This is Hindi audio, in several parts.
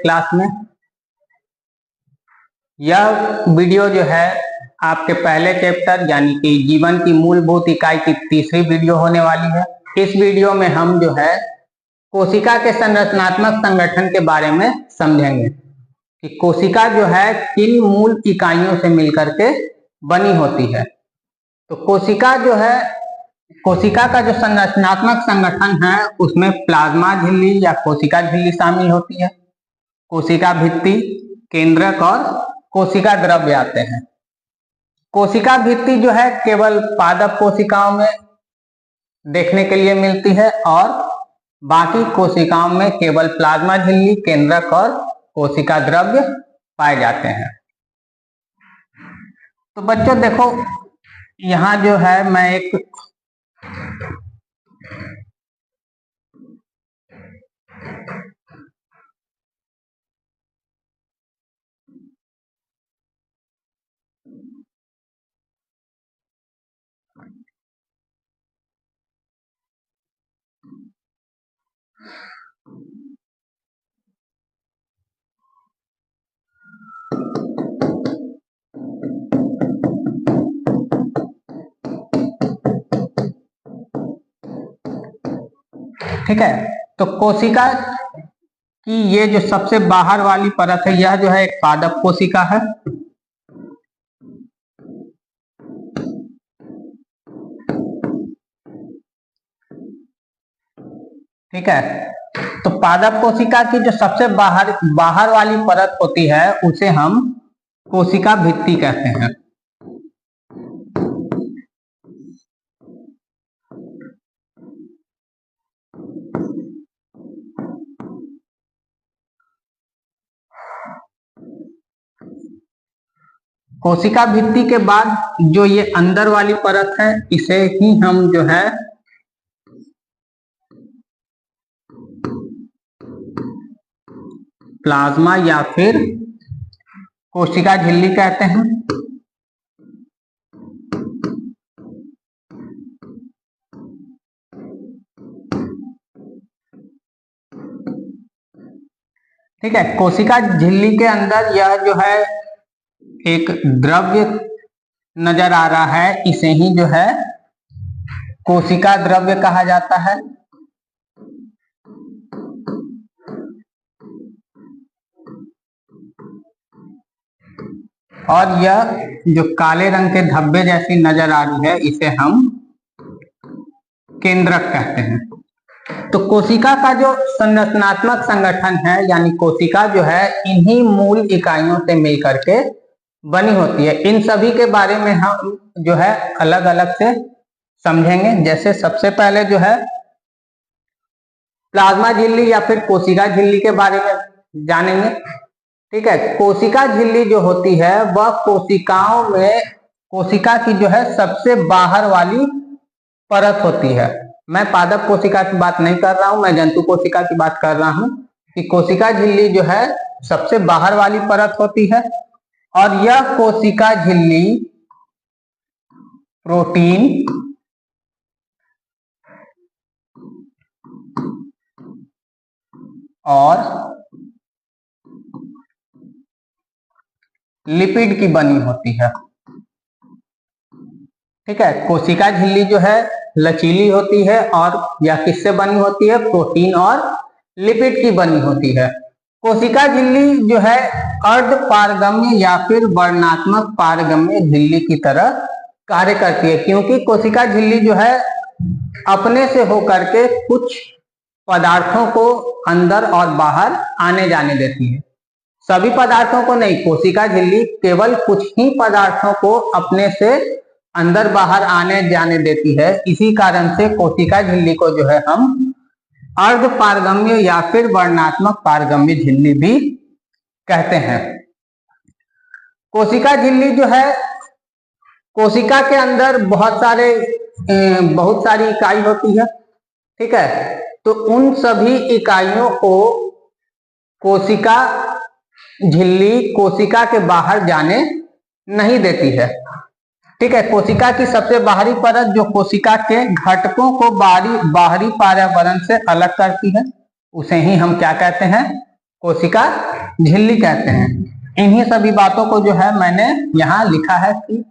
क्लास में। यह वीडियो जो है आपके पहले चैप्टर यानी कि जीवन की मूलभूत इकाई की तीसरी वीडियो होने वाली है। इस वीडियो में हम जो है कोशिका के संरचनात्मक संगठन के बारे में समझेंगे कि कोशिका जो है किन मूल इकाइयों से मिलकर के बनी होती है। तो कोशिका जो है, कोशिका का जो संरचनात्मक संगठन है उसमें प्लाज्मा झिल्ली या कोशिका झिल्ली शामिल होती है, कोशिका भित्ति, केंद्रक और कोशिका द्रव्य आते हैं। कोशिका भित्ति जो है केवल पादप कोशिकाओं में देखने के लिए मिलती है और बाकी कोशिकाओं में केवल प्लाज्मा झिल्ली, केंद्रक और कोशिका द्रव्य पाए जाते हैं। तो बच्चों देखो, यहाँ जो है मैं एक ठीक है, तो कोशिका की ये जो सबसे बाहर वाली परत है यह जो है एक पादप कोशिका है। ठीक है, तो पादप कोशिका की जो सबसे बाहर वाली परत होती है उसे हम कोशिका भित्ति कहते हैं। कोशिका भित्ति के बाद जो ये अंदर वाली परत है इसे ही हम जो है प्लाज्मा या फिर कोशिका झिल्ली कहते हैं। ठीक है, कोशिका झिल्ली के अंदर यह जो है एक द्रव्य नजर आ रहा है, इसे ही जो है कोशिका द्रव्य कहा जाता है। और यह जो काले रंग के धब्बे जैसी नजर आ रही है इसे हम केंद्रक कहते हैं। तो कोशिका का जो संरचनात्मक संगठन है यानी कोशिका जो है इन्हीं मूल इकाइयों से मिलकर के बनी होती है। इन सभी के बारे में हम जो है अलग अलग से समझेंगे। जैसे सबसे पहले जो है प्लाज्मा झिल्ली या फिर कोशिका झिल्ली के बारे में जानेंगे। ठीक है, कोशिका झिल्ली जो होती है वह कोशिकाओं में कोशिका की जो है सबसे बाहर वाली परत होती है। मैं पादप कोशिका की बात नहीं कर रहा हूं, मैं जंतु कोशिका की बात कर रहा हूं कि कोशिका झिल्ली जो है सबसे बाहर वाली परत होती है और यह कोशिका झिल्ली प्रोटीन, और लिपिड की बनी होती है। ठीक है, कोशिका झिल्ली जो है लचीली होती है और यह किससे बनी होती है? प्रोटीन और लिपिड की बनी होती है। कोशिका झिल्ली जो है अर्ध पारगम्य या फिर वर्णात्मक पारगम्य झिल्ली की तरह कार्य करती है, क्योंकि कोशिका झिल्ली जो है अपने से होकर के कुछ पदार्थों को अंदर और बाहर आने जाने देती है। सभी पदार्थों को नहीं, कोशिका झिल्ली केवल कुछ ही पदार्थों को अपने से अंदर बाहर आने जाने देती है। इसी कारण से कोशिका झिल्ली को जो है हम अर्ध पारगम्य या फिर वर्णात्मक पारगम्य झिल्ली भी कहते हैं। कोशिका झिल्ली जो है, कोशिका के अंदर बहुत सारी इकाई होती है। ठीक है, तो उन सभी इकाइयों को कोशिका झिल्ली कोशिका के बाहर जाने नहीं देती है। ठीक है, कोशिका की सबसे बाहरी परत जो कोशिका के घटकों को बाहरी पर्यावरण से अलग करती है उसे ही हम क्या कहते हैं? कोशिका झिल्ली कहते हैं। इन्हीं सभी बातों को जो है मैंने यहाँ लिखा है कि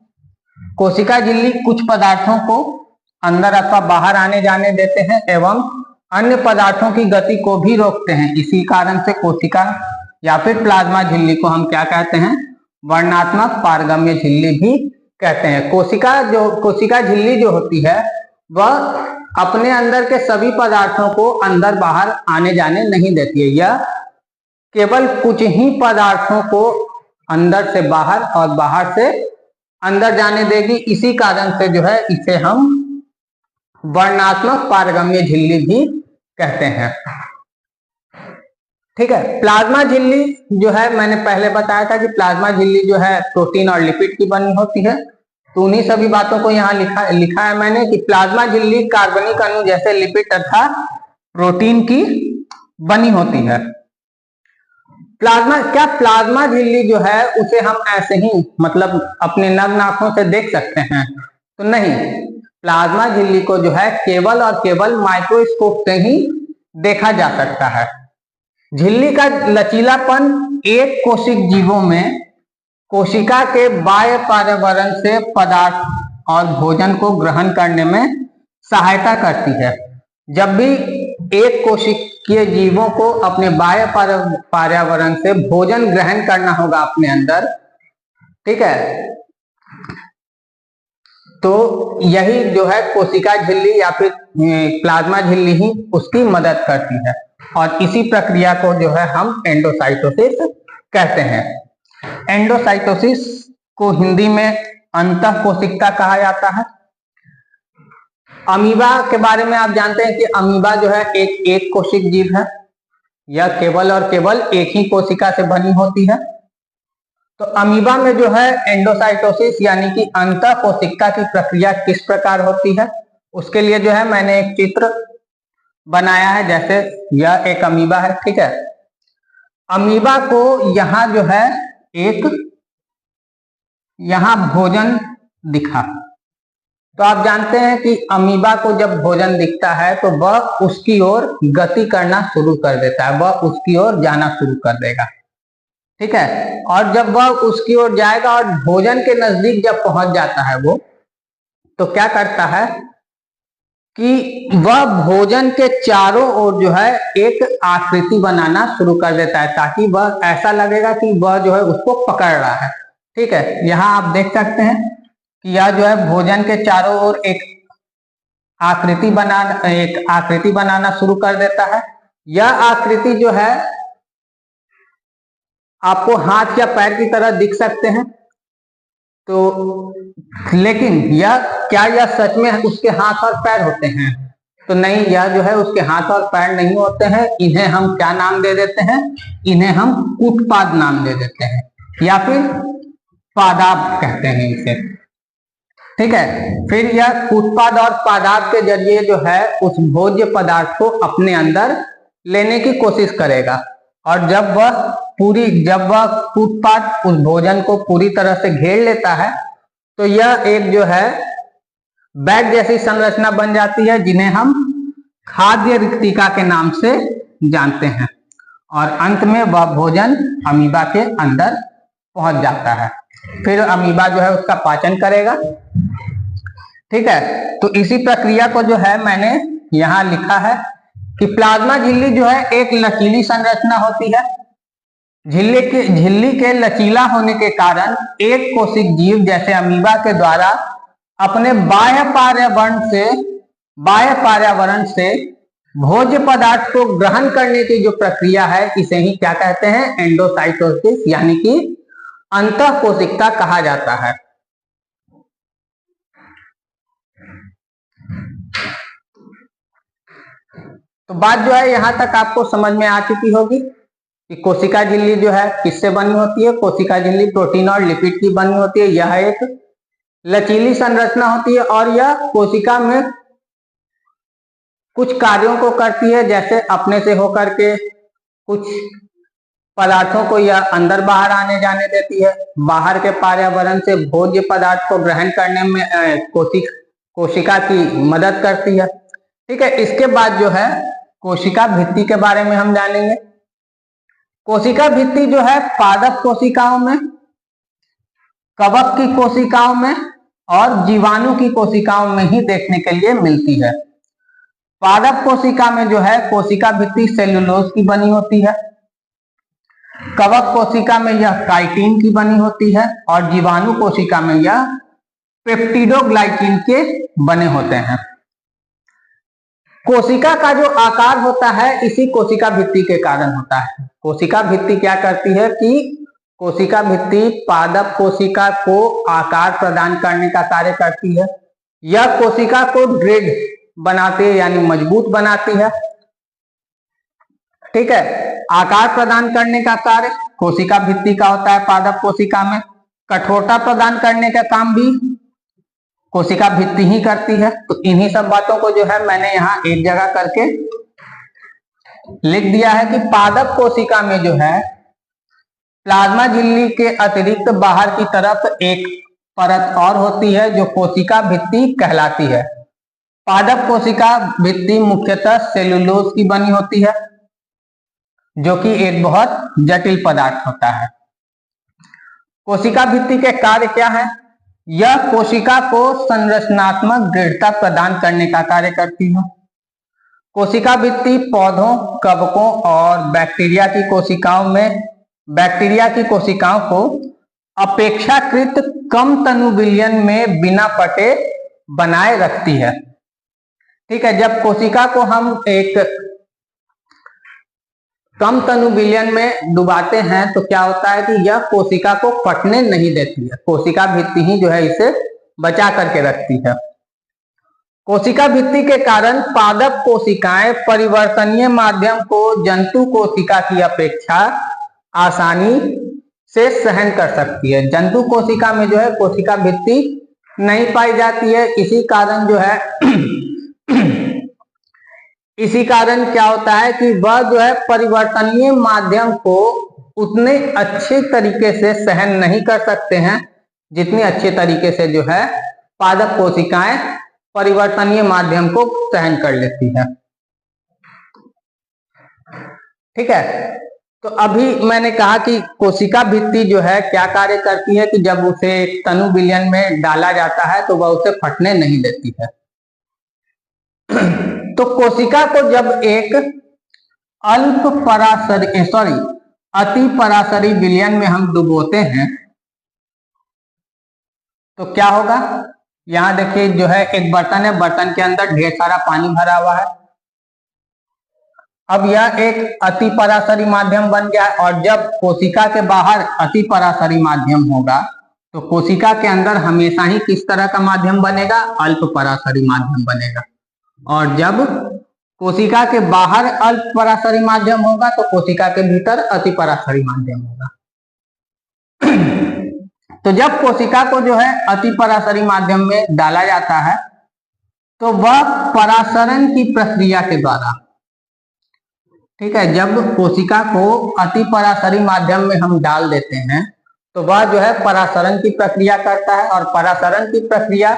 कोशिका झिल्ली कुछ पदार्थों को अंदर अथवा बाहर आने जाने देते हैं एवं अन्य पदार्थों की गति को भी रोकते हैं। इसी कारण से कोशिका या फिर प्लाज्मा झिल्ली को हम क्या कहते हैं, वर्णनात्मक पारगम्य झिल्ली भी कहते हैं। कोशिका झिल्ली जो होती है वह अपने अंदर के सभी पदार्थों को अंदर बाहर आने जाने नहीं देती है। यह केवल कुछ ही पदार्थों को अंदर से बाहर और बाहर से अंदर जाने देगी। इसी कारण से जो है इसे हम वर्णनात्मक पारगम्य झिल्ली भी कहते हैं। ठीक है, प्लाज्मा झिल्ली जो है मैंने पहले बताया था कि प्लाज्मा झिल्ली जो है प्रोटीन और लिपिड की बनी होती है। तो उन्हीं सभी बातों को यहाँ लिखा है मैंने कि प्लाज्मा झिल्ली कार्बनिक अणु जैसे लिपिड तथा प्रोटीन की बनी होती है। प्लाज्मा झिल्ली जो है उसे हम ऐसे ही मतलब अपने नग्न आंखों से देख सकते हैं? तो नहीं, प्लाज्मा झिल्ली को जो है केवल और केवल माइक्रोस्कोप से ही देखा जा सकता है। झिल्ली का लचीलापन एक कोशिक जीवों में कोशिका के बाह्य पर्यावरण से पदार्थ और भोजन को ग्रहण करने में सहायता करती है। जब भी एक कोशिकीय जीवों को अपने बाह्य पर्यावरण से भोजन ग्रहण करना होगा अपने अंदर, ठीक है, तो यही जो है कोशिका झिल्ली या फिर प्लाज्मा झिल्ली ही उसकी मदद करती है। और इसी प्रक्रिया को जो है हम एंडोसाइटोसिस कहते हैं। एंडोसाइटोसिस को हिंदी में अंतःकोशिकता कहा जाता है। अमीबा के बारे में आप जानते हैं कि अमीबा जो है एक कोशिक जीव है। यह केवल और केवल एक ही कोशिका से बनी होती है। तो अमीबा में जो है एंडोसाइटोसिस यानी कि अंतःकोशिकता की प्रक्रिया किस प्रकार होती है, उसके लिए जो है मैंने एक चित्र बनाया है। जैसे यह एक अमीबा है, ठीक है। अमीबा को यहाँ जो है यहाँ भोजन दिखा, तो आप जानते हैं कि अमीबा को जब भोजन दिखता है तो वह उसकी ओर गति करना शुरू कर देता है, वह उसकी ओर जाना शुरू कर देगा, ठीक है। और जब वह उसकी ओर जाएगा और भोजन के नजदीक जब पहुंच जाता है वो, तो क्या करता है कि वह भोजन के चारों ओर जो है एक आकृति बनाना शुरू कर देता है, ताकि वह ऐसा लगेगा कि वह जो है उसको पकड़ रहा है, ठीक है। यहाँ आप देख सकते हैं कि यह जो है भोजन के चारों ओर एक आकृति बनाना शुरू कर देता है। यह आकृति जो है आपको हाथ या पैर की तरह दिख सकते हैं, तो लेकिन यह सच में उसके हाथ और पैर होते हैं? तो नहीं, यह जो है उसके हाथ और पैर नहीं होते हैं। इन्हें हम क्या नाम दे देते हैं? इन्हें हम कूटपाद नाम दे देते हैं या फिर पादाब कहते हैं इसे, ठीक है। फिर यह कूटपाद और पादाब के जरिए जो है उस भोज्य पदार्थ को अपने अंदर लेने की कोशिश करेगा। और जब वह कूटपाद उस भोजन को पूरी तरह से घेर लेता है, तो यह एक जो है बैग जैसी संरचना बन जाती है, जिन्हें हम खाद्य रिक्तिका के नाम से जानते हैं। और अंत में वह भोजन अमीबा के अंदर पहुंच जाता है। फिर अमीबा जो है उसका पाचन करेगा, ठीक है। तो इसी प्रक्रिया को जो है मैंने यहाँ लिखा है कि प्लाज्मा झिल्ली जो है एक लचीली संरचना होती है। झिल्ली के लचीला होने के कारण एक कोशिक जीव जैसे अमीबा के द्वारा अपने बाह्य पर्यावरण से भोज्य पदार्थ को ग्रहण करने की जो प्रक्रिया है, इसे ही क्या कहते हैं? एंडोसाइटोसिस यानी कि अंतःकोशिकता कहा जाता है। तो बात जो है यहाँ तक आपको समझ में आ चुकी होगी कि कोशिका झिल्ली जो है किससे बनी होती है। कोशिका झिल्ली प्रोटीन और लिपिड की बनी होती है। यह एक लचीली संरचना होती है और यह कोशिका में कुछ कार्यों को करती है, जैसे अपने से होकर के कुछ पदार्थों को यह अंदर बाहर आने जाने देती है, बाहर के पर्यावरण से भोज्य पदार्थ को ग्रहण करने में कोशिका की मदद करती है, ठीक है। इसके बाद जो है कोशिका भित्ति के बारे में हम जानेंगे। कोशिका भित्ति जो है पादप कोशिकाओं में, कवक की कोशिकाओं में और जीवाणु की कोशिकाओं में ही देखने के लिए मिलती है। पादप कोशिका में जो है कोशिका भित्ति सेलुलोज की बनी होती है, कवक कोशिका में यह काइटिन की बनी होती है और जीवाणु कोशिका में यह पेप्टिडोग्लाइकिन के बने होते हैं। कोशिका का जो आकार होता है इसी कोशिका भित्ति के कारण होता है। कोशिका भित्ति क्या करती है कि कोशिका भित्ति पादप कोशिका को आकार प्रदान करने का कार्य करती है। यह कोशिका को दृढ़ बनाती है यानी मजबूत बनाती है। ठीक है, आकार प्रदान करने का कार्य कोशिका भित्ति का होता है पादप कोशिका में। कठोरता प्रदान करने का काम भी कोशिका भित्ति ही करती है। तो इन्हीं सब बातों को जो है मैंने यहाँ एक जगह करके लिख दिया है कि पादप कोशिका में जो है प्लाज्मा झिल्ली के अतिरिक्त बाहर की तरफ एक परत और होती है जो कोशिका भित्ति कहलाती है। पादप कोशिका भित्ति मुख्यतः सेलुलोज की बनी होती है जो कि एक बहुत जटिल पदार्थ होता है। कोशिका भित्ति के कार्य क्या है? यह कोशिका को संरचनात्मक दृढ़ता प्रदान करने का कार्य करती है। कोशिका भित्ति पौधों, कवकों और बैक्टीरिया की कोशिकाओं को अपेक्षाकृत कम तनु विलयन में बिना पटे बनाए रखती है। ठीक है, जब कोशिका को हम एक कम तनु विलयन में डुबाते हैं तो क्या होता है कि यह कोशिका को फटने नहीं देती है। कोशिका भित्ति ही जो है इसे बचा करके रखती है। कोशिका भित्ति के कारण पादप कोशिकाएं परिवर्तनीय माध्यम को जंतु कोशिका की अपेक्षा आसानी से सहन कर सकती है। जंतु कोशिका में जो है कोशिका भित्ति नहीं पाई जाती है। इसी कारण क्या होता है कि वह जो है परिवर्तनीय माध्यम को उतने अच्छे तरीके से सहन नहीं कर सकते हैं जितने अच्छे तरीके से जो है पादप कोशिकाएं परिवर्तनीय माध्यम को सहन कर लेती है। ठीक है, तो अभी मैंने कहा कि कोशिका भित्ति जो है क्या कार्य करती है कि जब उसे तनु विलयन में डाला जाता है तो वह उसे फटने नहीं देती है। तो कोशिका को जब एक अति पराशरी विलयन में हम डुबोते हैं तो क्या होगा? यहाँ देखिए जो है एक बर्तन है, बर्तन के अंदर ढेर सारा पानी भरा हुआ है। अब यह एक अति पराशरी माध्यम बन गया है और जब कोशिका के बाहर अति पराशरी माध्यम होगा तो कोशिका के अंदर हमेशा ही किस तरह का माध्यम बनेगा? अल्प पराशरी माध्यम बनेगा। और जब कोशिका के बाहर अल्प पराशरी माध्यम होगा तो कोशिका के भीतर अति पराशरी माध्यम होगा। तो जब कोशिका को जो है अति पराशरी माध्यम में डाला जाता है तो वह परासरण की प्रक्रिया के द्वारा, ठीक है, जब कोशिका को अति पराशरी माध्यम में हम डाल देते हैं तो वह जो है परासरण की प्रक्रिया करता है। और परासरण की प्रक्रिया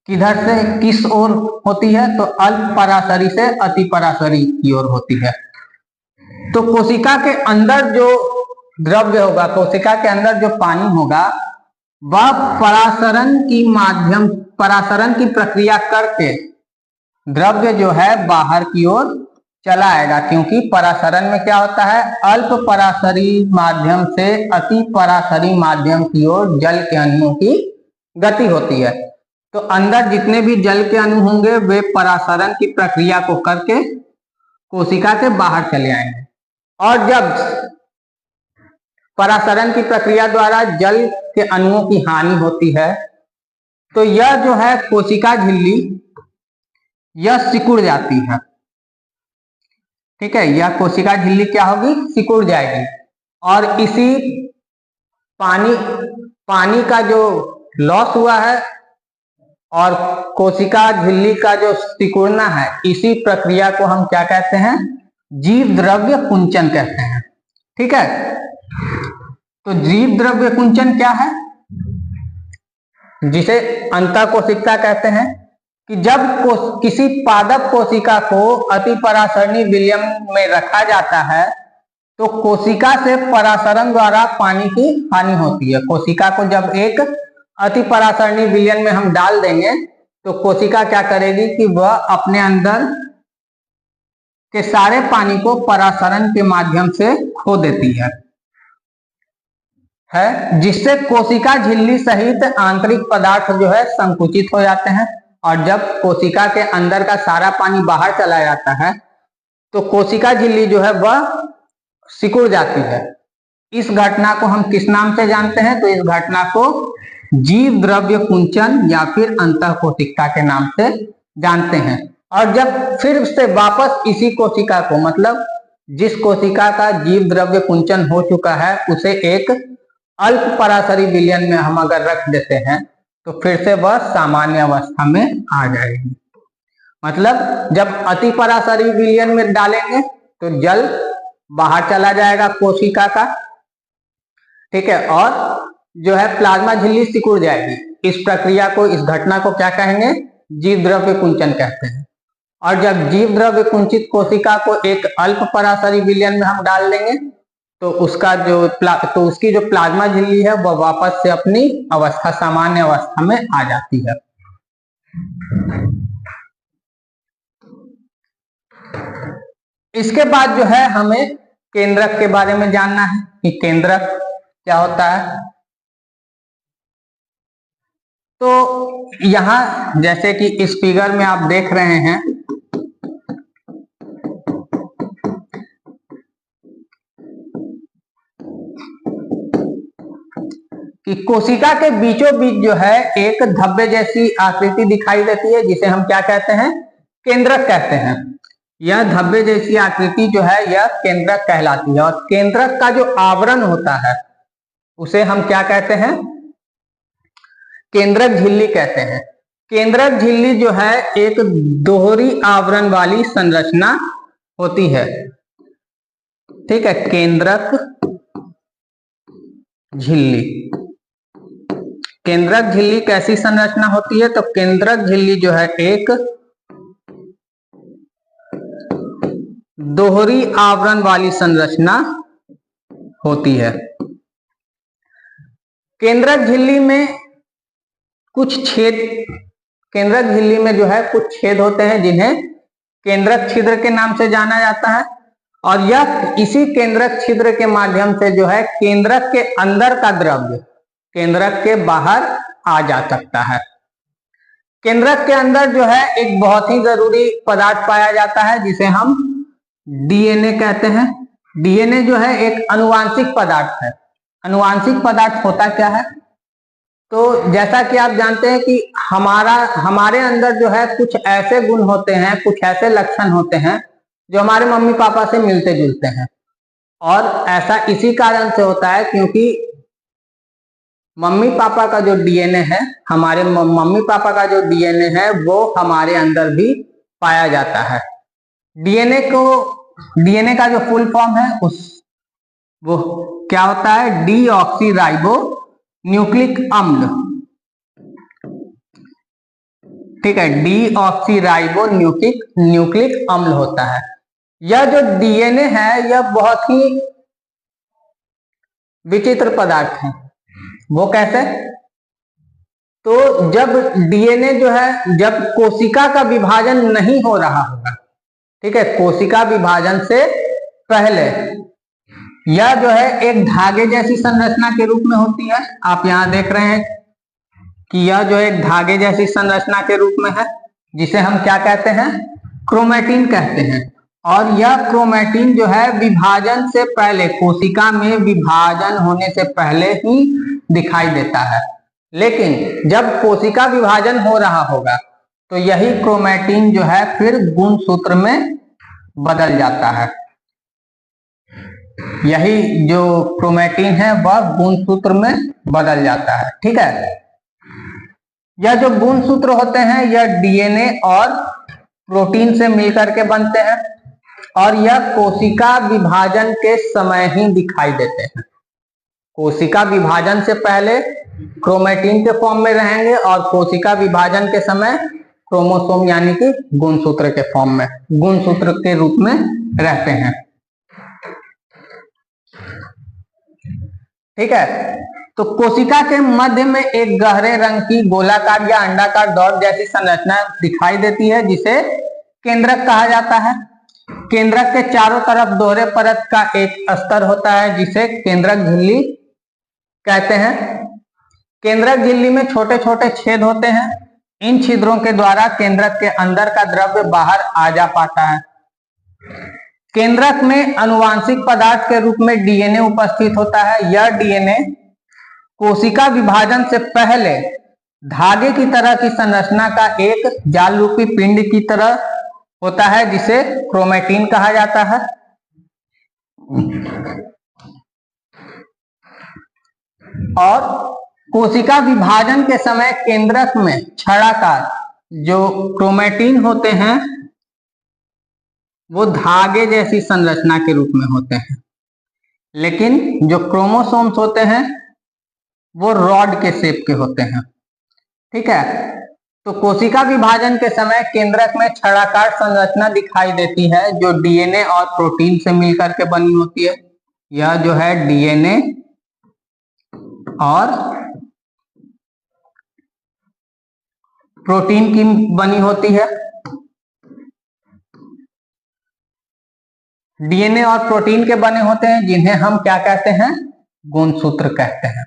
किधर से किस ओर होती है? तो अल्प पराशरी से अति पराशरी की ओर होती है। तो कोशिका के अंदर जो द्रव्य होगा, कोशिका के अंदर जो पानी होगा, वह परासरण की प्रक्रिया करके द्रव्य जो है बाहर की ओर चला आएगा। क्योंकि परासरण में क्या होता है? अल्प पराशरी माध्यम से अति पराशरी माध्यम की ओर जल के अणुओं की गति होती है। तो अंदर जितने भी जल के अणु होंगे वे परासरण की प्रक्रिया को करके कोशिका के बाहर चले आएंगे। और जब परासरण की प्रक्रिया द्वारा जल के अणुओं की हानि होती है तो यह जो है कोशिका झिल्ली यह सिकुड़ जाती है। ठीक है, यह कोशिका झिल्ली क्या होगी? सिकुड़ जाएगी। और इसी पानी का जो लॉस हुआ है और कोशिका झिल्ली का जो सिकुड़ना है, इसी प्रक्रिया को हम क्या कहते हैं? जीव द्रव्य कुंचन कहते हैं। ठीक है, तो जीव द्रव्य कुंचन क्या है? जिसे अंतःकोशिकता कहते हैं कि जब किसी पादप कोशिका को अति परासरणी विलयन में रखा जाता है तो कोशिका से परासरण द्वारा पानी की हानि होती है। कोशिका को जब एक अति परासरणी विलयन में हम डाल देंगे तो कोशिका क्या करेगी कि वह अपने अंदर के सारे पानी को परासरण के माध्यम से खो देती है, जिससे कोशिका झिल्ली सहित आंतरिक पदार्थ जो है संकुचित हो जाते हैं। और जब कोशिका के अंदर का सारा पानी बाहर चला जाता है तो कोशिका झिल्ली जो है वह सिकुड़ जाती है। इस घटना को हम किस नाम से जानते हैं? तो इस घटना को जीव द्रव्य कुंचन या फिर अंतःकोशिका के नाम से जानते हैं। और जब फिर से वापस इसी कोशिका को, मतलब जिस कोशिका का जीव द्रव्य कुंचन हो चुका है, उसे एक अल्प परासरी विलयन में हम अगर रख देते हैं तो फिर से वह सामान्य अवस्था में आ जाएगी। मतलब जब अति परासरी विलयन में डालेंगे तो जल बाहर चला जाएगा कोशिका का, ठीक है, और जो है प्लाज्मा झिल्ली सिकुड़ जाएगी। इस प्रक्रिया को, इस घटना को क्या कहेंगे? जीव द्रव्य कुंचन कहते हैं। और जब जीव द्रव्य कुंचित कोशिका को एक अल्प परासरी विलयन में हम डाल देंगे तो उसकी जो प्लाज्मा झिल्ली है वह वापस से अपनी अवस्था, सामान्य अवस्था में आ जाती है। इसके बाद जो है हमें केंद्रक के बारे में जानना है कि केंद्रक क्या होता है। तो यहां जैसे कि इस फिगर में आप देख रहे हैं कि कोशिका के बीचों बीच जो है एक धब्बे जैसी आकृति दिखाई देती है, जिसे हम क्या कहते हैं? केंद्रक कहते हैं। यह धब्बे जैसी आकृति जो है यह केंद्रक कहलाती है। और केंद्रक का जो आवरण होता है उसे हम क्या कहते हैं? केंद्रक झिल्ली कहते हैं। केंद्रक झिल्ली जो है एक दोहरी आवरण वाली संरचना होती है, ठीक है। केंद्रक झिल्ली, केंद्रक झिल्ली कैसी संरचना होती है? तो केंद्रक झिल्ली जो है एक दोहरी आवरण वाली संरचना होती है। केंद्रक झिल्ली में केंद्रक झिल्ली में जो है कुछ छेद होते हैं जिन्हें केंद्रक छिद्र के नाम से जाना जाता है। और यह इसी केंद्रक छिद्र के माध्यम से जो है केंद्रक के अंदर का द्रव्य केंद्रक के बाहर आ जा सकता है। केंद्रक के अंदर जो है एक बहुत ही जरूरी पदार्थ पाया जाता है जिसे हम डीएनए कहते हैं। डीएनए जो है एक अनुवांशिक पदार्थ है। अनुवांशिक पदार्थ होता क्या है? तो जैसा कि आप जानते हैं कि हमारे अंदर जो है कुछ ऐसे गुण होते हैं, कुछ ऐसे लक्षण होते हैं जो हमारे मम्मी पापा से मिलते जुलते हैं। और ऐसा इसी कारण से होता है क्योंकि मम्मी पापा का जो डीएनए है, हमारे मम्मी पापा का जो डीएनए है वो हमारे अंदर भी पाया जाता है। डीएनए का जो फुल फॉर्म है वो क्या होता है? डीऑक्सीराइबो न्यूक्लिक अम्ल, ठीक है, डीऑक्सीराइबो न्यूक्लिक अम्ल होता है। यह जो डीएनए है यह बहुत ही विचित्र पदार्थ है। वो कैसे? तो जब डीएनए जो है, जब कोशिका का विभाजन नहीं हो रहा होगा, ठीक है, कोशिका विभाजन से पहले यह जो है एक धागे जैसी संरचना के रूप में होती है। आप यहां देख रहे हैं कि यह जो एक धागे जैसी संरचना के रूप में है, जिसे हम क्या कहते हैं? क्रोमैटिन कहते हैं। और यह क्रोमैटिन जो है विभाजन से पहले, कोशिका में विभाजन होने से पहले ही दिखाई देता है। लेकिन जब कोशिका विभाजन हो रहा होगा तो यही क्रोमैटिन जो है फिर गुणसूत्र में बदल जाता है। यही जो क्रोमैटिन है वह गुणसूत्र में बदल जाता है, ठीक है। यह जो गुणसूत्र होते हैं यह डीएनए और प्रोटीन से मिलकर के बनते हैं और यह कोशिका विभाजन के समय ही दिखाई देते हैं। कोशिका विभाजन से पहले क्रोमैटिन के फॉर्म में रहेंगे और कोशिका विभाजन के समय क्रोमोसोम यानी कि गुणसूत्र के फॉर्म में, गुणसूत्र के रूप में रहते हैं। ठीक है। तो कोशिका के मध्य में एक गहरे रंग की गोलाकार या अंडाकार डॉट जैसी संरचना दिखाई देती है जिसे केंद्रक कहा जाता है। केंद्रक के चारों तरफ दोहरे परत का एक स्तर होता है जिसे केंद्रक झिल्ली कहते हैं। केंद्रक झिल्ली में छोटे छोटे छेद होते हैं। इन छिद्रों के द्वारा केंद्रक के अंदर का द्रव्य बाहर आ जा पाता है। केंद्रक में आनुवांशिक पदार्थ के रूप में डीएनए उपस्थित होता है। यह डीएनए कोशिका विभाजन से पहले धागे की तरह की संरचना का एक जाल रूपी पिंड की तरह होता है जिसे क्रोमैटिन कहा जाता है। और कोशिका विभाजन के समय केंद्रक में छड़ाकार जो क्रोमैटिन होते हैं वो धागे जैसी संरचना के रूप में होते हैं, लेकिन जो क्रोमोसोम्स होते हैं वो रॉड के शेप के होते हैं। ठीक है। तो कोशिका विभाजन के समय केंद्रक में छड़ाकार संरचना दिखाई देती है जो डीएनए और प्रोटीन से मिलकर के बनी होती है। यह जो है डीएनए और प्रोटीन की बनी होती है। डीएनए और प्रोटीन के बने होते हैं जिन्हें हम क्या कहते हैं, गुणसूत्र कहते हैं।